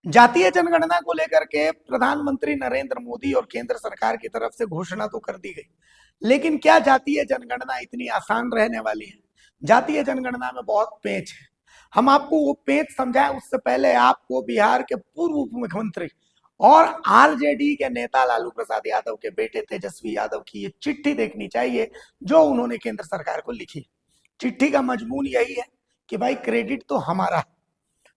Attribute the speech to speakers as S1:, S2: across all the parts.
S1: जातीय जनगणना को लेकर के प्रधानमंत्री नरेंद्र मोदी और केंद्र सरकार की तरफ से घोषणा तो कर दी गई, लेकिन क्या जातीय जनगणना इतनी आसान रहने वाली है? जातीय जनगणना में बहुत पेच है। हम आपको वो पेच समझाएं उससे पहले आपको बिहार के पूर्व उप मुख्यमंत्री और आरजेडी के नेता लालू प्रसाद यादव के बेटे तेजस्वी यादव की ये चिट्ठी देखनी चाहिए जो उन्होंने केंद्र सरकार को लिखी। चिट्ठी का मजमून यही है कि भाई क्रेडिट तो हमारा है।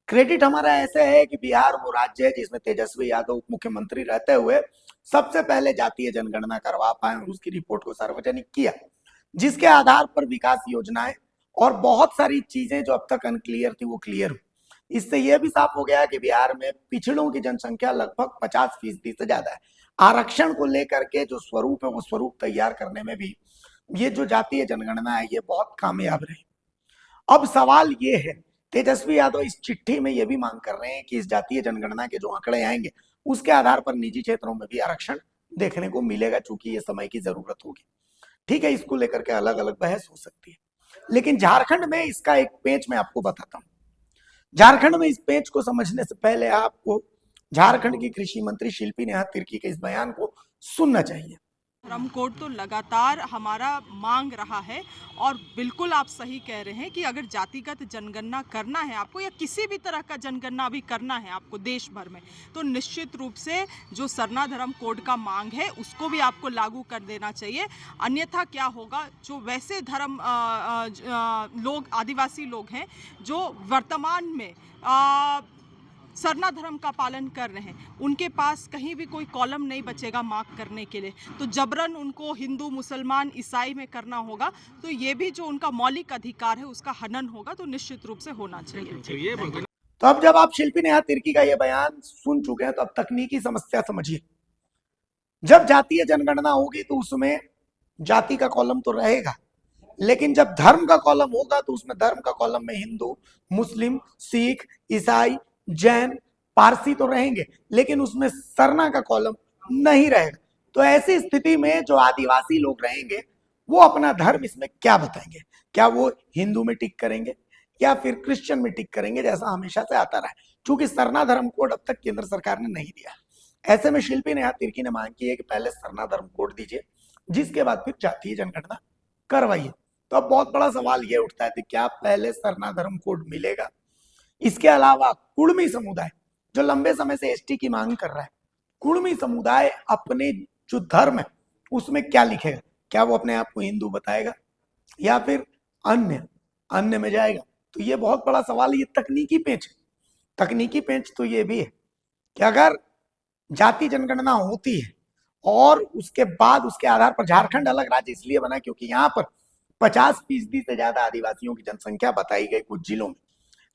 S1: क्रेडिट हमारा ऐसे है कि बिहार वो राज्य है जिसमें तेजस्वी यादव उप मुख्यमंत्री रहते हुए सबसे पहले जातीय जनगणना करवा पाए और उसकी रिपोर्ट को सार्वजनिक किया, जिसके आधार पर विकास योजनाएं और बहुत सारी चीजें जो अब तक अनक्लियर थी वो क्लियर हुई। इससे यह भी साफ हो गया कि बिहार में पिछड़ों की जनसंख्या लगभग 50% से ज्यादा है। आरक्षण को लेकर के जो स्वरूप है वो स्वरूप तैयार करने में भी ये जो जातीय जनगणना है ये बहुत कामयाब रही। अब सवाल ये है, तेजस्वी यादव इस चिट्ठी में यह भी मांग कर रहे हैं कि इस जातीय जनगणना के जो आंकड़े आएंगे उसके आधार पर निजी क्षेत्रों में भी आरक्षण देखने को मिलेगा, चूंकि ये समय की जरूरत होगी। ठीक है, इसको लेकर के अलग अलग बहस हो सकती है, लेकिन झारखंड में इसका एक पेच मैं आपको बताता हूं। झारखंड में इस पेच को समझने से पहले आपको झारखंड की कृषि मंत्री शिल्पी नेहा तिर्की के इस बयान को सुनना चाहिए।
S2: धर्म कोड तो लगातार हमारा मांग रहा है और बिल्कुल आप सही कह रहे हैं कि अगर जातिगत जनगणना करना है आपको या किसी भी तरह का जनगणना भी करना है आपको देश भर में, तो निश्चित रूप से जो सरना धर्म कोड का मांग है उसको भी आपको लागू कर देना चाहिए। अन्यथा क्या होगा, जो वैसे धर्म लोग आदिवासी लोग हैं जो वर्तमान में सरना धर्म का पालन कर रहे हैं, उनके पास कहीं भी कोई कॉलम नहीं बचेगा मार्क करने के लिए, तो जबरन उनको हिंदू मुसलमान ईसाई में करना होगा। तो ये भी जो उनका मौलिक अधिकार है उसका हनन होगा, तो निश्चित रूप से होना चाहिए।
S1: तो अब जब आप शिल्पी नेहा तिर्की का ये बयान सुन चुके हैं तो अब तकनीकी समस्या समझिए। जब जातीय जनगणना होगी तो उसमें जाति का कॉलम तो रहेगा, लेकिन जब धर्म का कॉलम होगा तो उसमें धर्म का कॉलम में हिंदू, मुस्लिम, सिख, ईसाई, जैन, पारसी तो रहेंगे, लेकिन उसमें सरना का कॉलम नहीं रहेगा। तो ऐसी स्थिति में जो आदिवासी लोग रहेंगे वो अपना धर्म इसमें क्या बताएंगे? क्या वो हिंदू में टिक करेंगे या फिर क्रिश्चियन में टिक करेंगे, जैसा हमेशा से आता रहा है, क्योंकि सरना धर्म कोड अब तक केंद्र सरकार ने नहीं दिया। ऐसे में शिल्पी नेहा तिर्की ने मांग की है कि पहले सरना धर्म कोड दीजिए, जिसके बाद फिर जातीय जनगणना करवाइए। तो अब बहुत बड़ा सवाल ये उठता है कि क्या पहले सरना धर्म कोड मिलेगा? इसके अलावा कुड़मी समुदाय जो लंबे समय से एसटी की मांग कर रहा है, कुड़मी समुदाय अपने जो धर्म है उसमें क्या लिखेगा? क्या वो अपने आप को हिंदू बताएगा या फिर अन्य में जाएगा? तो ये बहुत बड़ा सवाल, ये तकनीकी पेंच है। तकनीकी पेंच तो ये भी है कि अगर जाति जनगणना होती है और उसके बाद उसके आधार पर झारखंड अलग राज्य इसलिए बना क्योंकि यहाँ पर 50% से ज्यादा आदिवासियों की जनसंख्या बताई गई कुछ जिलों में,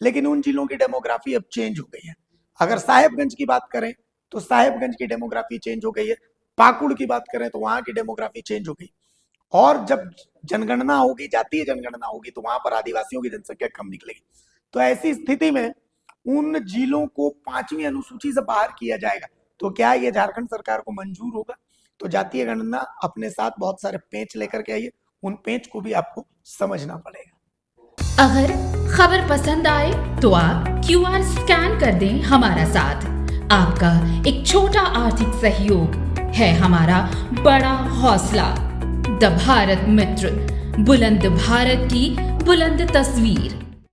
S1: लेकिन उन जिलों की डेमोग्राफी अब चेंज हो गई है। अगर साहेबगंज की बात करें तो साहेबगंज की डेमोग्राफी चेंज हो गई है, पाकुड़ की बात करें तो वहां की डेमोग्राफी चेंज हो गई, और जब जनगणना होगी, जातीय जनगणना होगी, तो वहां पर आदिवासियों की जनसंख्या कम निकलेगी। तो ऐसी स्थिति में उन जिलों को 5वीं अनुसूची से बाहर किया जाएगा, तो क्या ये झारखंड सरकार को मंजूर होगा? तो जातीय गणना अपने साथ बहुत सारे पेंच लेकर के आइए, उन पेंच को भी आपको समझना पड़ेगा।
S3: अगर खबर पसंद आए तो आप QR स्कैन कर दें हमारा साथ। आपका एक छोटा आर्थिक सहयोग है हमारा बड़ा हौसला। द भारत मित्र, बुलंद भारत की बुलंद तस्वीर।